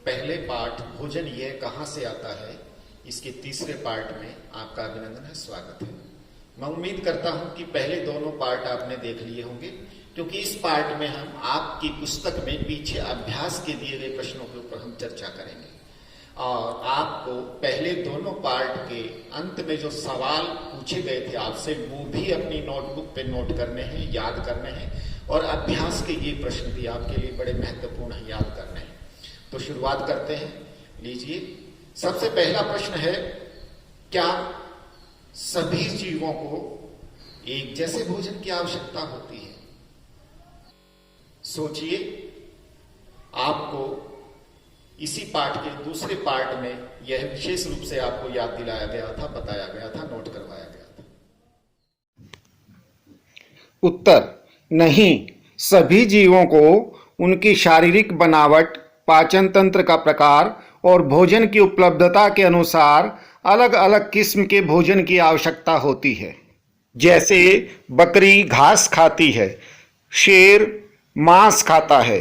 पहले पाठ भोजन यह कहाँ से आता है, इसके तीसरे पार्ट में आपका अभिनंदन है, स्वागत है। मैं उम्मीद करता हूं कि पहले दोनों पार्ट आपने देख लिए होंगे, क्योंकि इस पार्ट में हम आपकी पुस्तक में पीछे अभ्यास के दिए गए प्रश्नों के ऊपर हम चर्चा करेंगे और आपको पहले दोनों पार्ट के अंत में जो सवाल पूछे गए थे आपसे वो भी अपनी नोटबुक पे नोट करने हैं, याद करने हैं और अभ्यास के ये प्रश्न भी आपके लिए बड़े महत्वपूर्ण हैं, याद करने हैं। तो शुरुआत करते हैं। लीजिए, सबसे पहला प्रश्न है, क्या सभी जीवों को एक जैसे भोजन की आवश्यकता होती है? सोचिए, आपको इसी पाठ के दूसरे पार्ट में यह विशेष रूप से आपको याद दिलाया गया था, बताया गया था, नोट करवाया गया था। उत्तर: नहीं, सभी जीवों को उनकी शारीरिक बनावट, पाचन तंत्र का प्रकार और भोजन की उपलब्धता के अनुसार अलग अलग किस्म के भोजन की आवश्यकता होती है। जैसे बकरी घास खाती है, शेर मांस खाता है,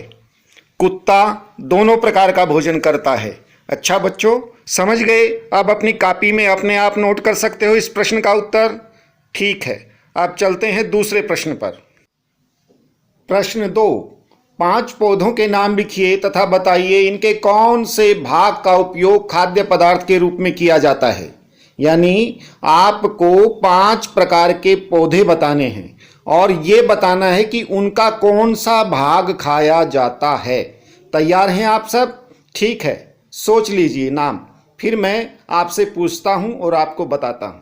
कुत्ता दोनों प्रकार का भोजन करता है। अच्छा बच्चों, समझ गए? अब अपनी कॉपी में अपने आप नोट कर सकते हो इस प्रश्न का उत्तर। ठीक है, अब चलते हैं दूसरे प्रश्न पर। प्रश्न 2, 5 पौधों के नाम लिखिए तथा बताइए इनके कौन से भाग का उपयोग खाद्य पदार्थ के रूप में किया जाता है। यानी आपको 5 प्रकार के पौधे बताने हैं और ये बताना है कि उनका कौन सा भाग खाया जाता है। तैयार हैं आप सब? ठीक है, सोच लीजिए नाम, फिर मैं आपसे पूछता हूं और आपको बताता हूं।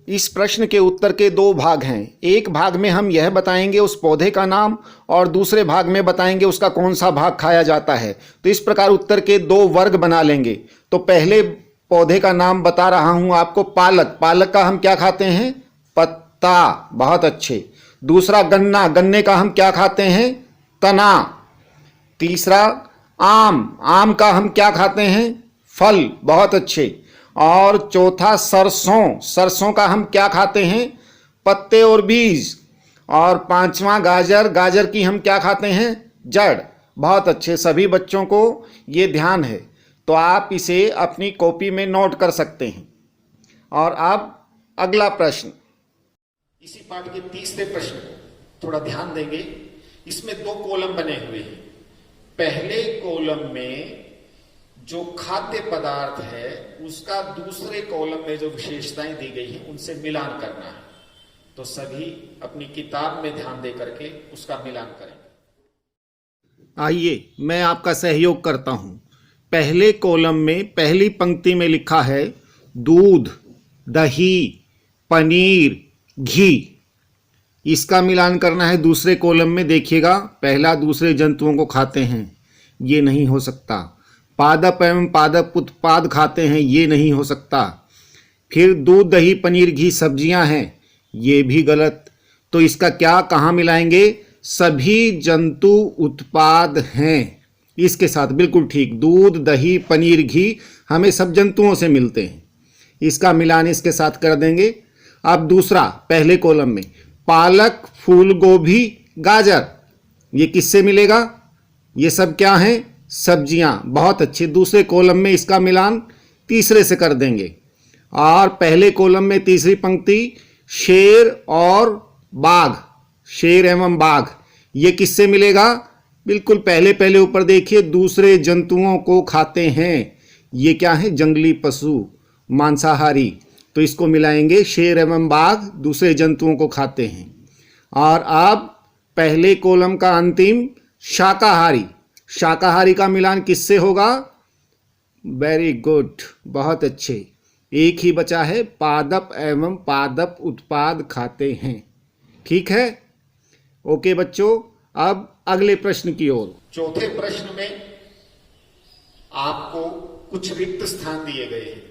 इस प्रश्न के उत्तर के 2 भाग हैं। एक भाग में हम यह बताएंगे उस पौधे का नाम और दूसरे भाग में बताएंगे उसका कौन सा भाग खाया जाता है। तो इस प्रकार उत्तर के 2 वर्ग बना लेंगे। तो पहले पौधे का नाम बता रहा हूं आपको, पालक। पालक का हम क्या खाते हैं? पत्ता। बहुत अच्छे। दूसरा गन्ना। गन्ने का हम क्या खाते हैं? तना। तीसरा आम। आम का हम क्या खाते हैं? फल। बहुत अच्छे। और चौथा सरसों। सरसों का हम क्या खाते हैं? पत्ते और बीज। और 5वां गाजर। गाजर की हम क्या खाते हैं? जड़। बहुत अच्छे, सभी बच्चों को ये ध्यान है, तो आप इसे अपनी कॉपी में नोट कर सकते हैं। और अब अगला प्रश्न। इसी पाठ के तीसरे प्रश्न को थोड़ा ध्यान देंगे। इसमें 2 कॉलम बने हुए हैं। पहले कॉलम में जो खाद्य पदार्थ है उसका दूसरे कॉलम में जो विशेषताएं दी गई हैं उनसे मिलान करना है। तो सभी अपनी किताब में ध्यान दे करके उसका मिलान करें। आइए, मैं आपका सहयोग करता हूं। पहले कॉलम में पहली पंक्ति में लिखा है दूध, दही, पनीर, घी। इसका मिलान करना है दूसरे कॉलम में। देखिएगा, पहला दूसरे जंतुओं को खाते हैं, ये नहीं हो सकता। पादप एवं पादप उत्पाद खाते हैं, ये नहीं हो सकता। फिर दूध, दही, पनीर, घी सब्जियां हैं, ये भी गलत। तो इसका क्या कहाँ मिलाएंगे? सभी जंतु उत्पाद हैं, इसके साथ। बिल्कुल ठीक, दूध, दही, पनीर, घी हमें सब जंतुओं से मिलते हैं। इसका मिलान इसके साथ कर देंगे। अब दूसरा, पहले कॉलम में पालक, फूल गोभी, गाजर, ये किससे मिलेगा? ये सब क्या हैं? सब्जियां। बहुत अच्छे। दूसरे कॉलम में इसका मिलान तीसरे से कर देंगे। और पहले कॉलम में तीसरी पंक्ति शेर और बाघ, शेर एवं बाघ, ये किससे मिलेगा? बिल्कुल पहले पहले ऊपर देखिए, दूसरे जंतुओं को खाते हैं। ये क्या है? जंगली पशु, मांसाहारी। तो इसको मिलाएंगे, शेर एवं बाघ दूसरे जंतुओं को खाते हैं। और अब पहले कॉलम का अंतिम शाकाहारी। शाकाहारी का मिलान किससे होगा? वेरी गुड, बहुत अच्छे। एक ही बचा है, पादप एवं पादप उत्पाद खाते हैं। ठीक है, ओके बच्चों, अब अगले प्रश्न की ओर। चौथे प्रश्न में आपको कुछ रिक्त स्थान दिए गए हैं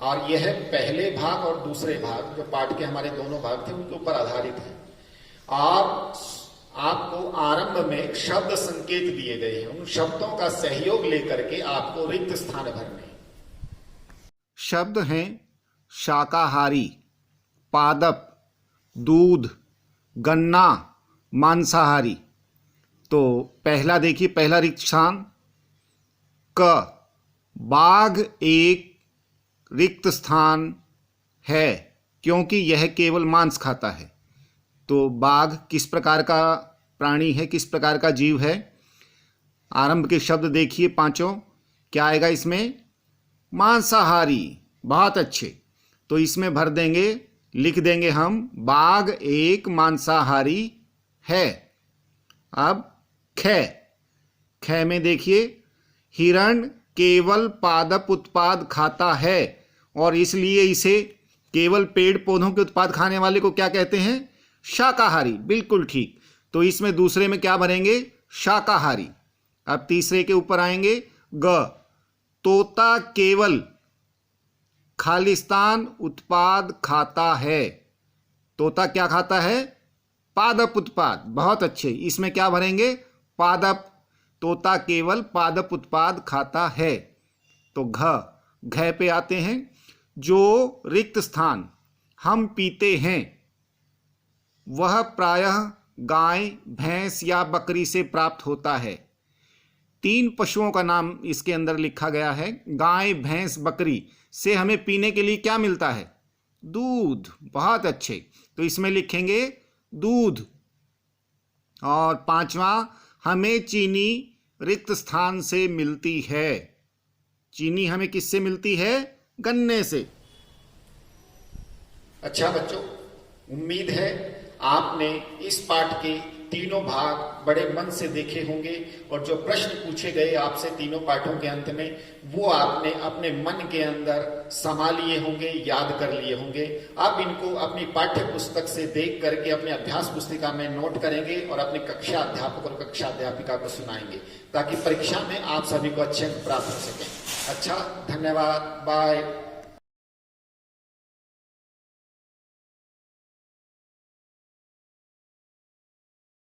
और यह पहले भाग और दूसरे भाग, जो पाठ के हमारे दोनों भाग थे, उनके ऊपर आधारित है। और आपको आरंभ में शब्द संकेत दिए गए हैं, उन शब्दों का सहयोग लेकर के आपको रिक्त स्थान भरने हैं। शब्द हैं शाकाहारी, पादप, दूध, गन्ना, मांसाहारी। तो पहला देखिए, पहला रिक्त स्थान क, बाघ एक रिक्त स्थान है क्योंकि यह केवल मांस खाता है। तो बाघ किस प्रकार का प्राणी है, किस प्रकार का जीव है? आरंभ के शब्द देखिए पांचों, क्या आएगा इसमें? मांसाहारी। बहुत अच्छे। तो इसमें भर देंगे, लिख देंगे हम, बाघ एक मांसाहारी है। अब ख, ख में देखिए, हिरण केवल पादप उत्पाद खाता है और इसलिए इसे केवल पेड़ पौधों के उत्पाद खाने वाले को क्या कहते हैं? शाकाहारी। बिल्कुल ठीक। तो इसमें दूसरे में क्या भरेंगे? शाकाहारी। अब तीसरे के ऊपर आएंगे, ग, तोता केवल खालिस्तान उत्पाद खाता है। तोता क्या खाता है? पादप उत्पाद। बहुत अच्छे। इसमें क्या भरेंगे? पादप। तोता केवल पादप उत्पाद खाता है। तो घ पे आते हैं, जो रिक्त स्थान हम पीते हैं वह प्रायः गाय, भैंस या बकरी से प्राप्त होता है। 3 पशुओं का नाम इसके अंदर लिखा गया है। गाय, भैंस, बकरी से हमें पीने के लिए क्या मिलता है? दूध। बहुत अच्छे। तो इसमें लिखेंगे दूध। और 5वां, हमें चीनी रिक्त स्थान से मिलती है। चीनी हमें किससे मिलती है? गन्ने से। अच्छा बच्चों, उम्मीद है आपने इस पाठ के तीनों भाग बड़े मन से देखे होंगे और जो प्रश्न पूछे गए आपसे तीनों पाठों के अंत में, वो आपने अपने मन के अंदर समा लिए होंगे, याद कर लिए होंगे। आप इनको अपनी पाठ्य पुस्तक से देख करके अपने अभ्यास पुस्तिका में नोट करेंगे और अपने कक्षा अध्यापक और कक्षा अध्यापिका को सुनाएंगे, ताकि परीक्षा में आप सभी को अच्छे अंक प्राप्त हो सकें। अच्छा, धन्यवाद। बाय।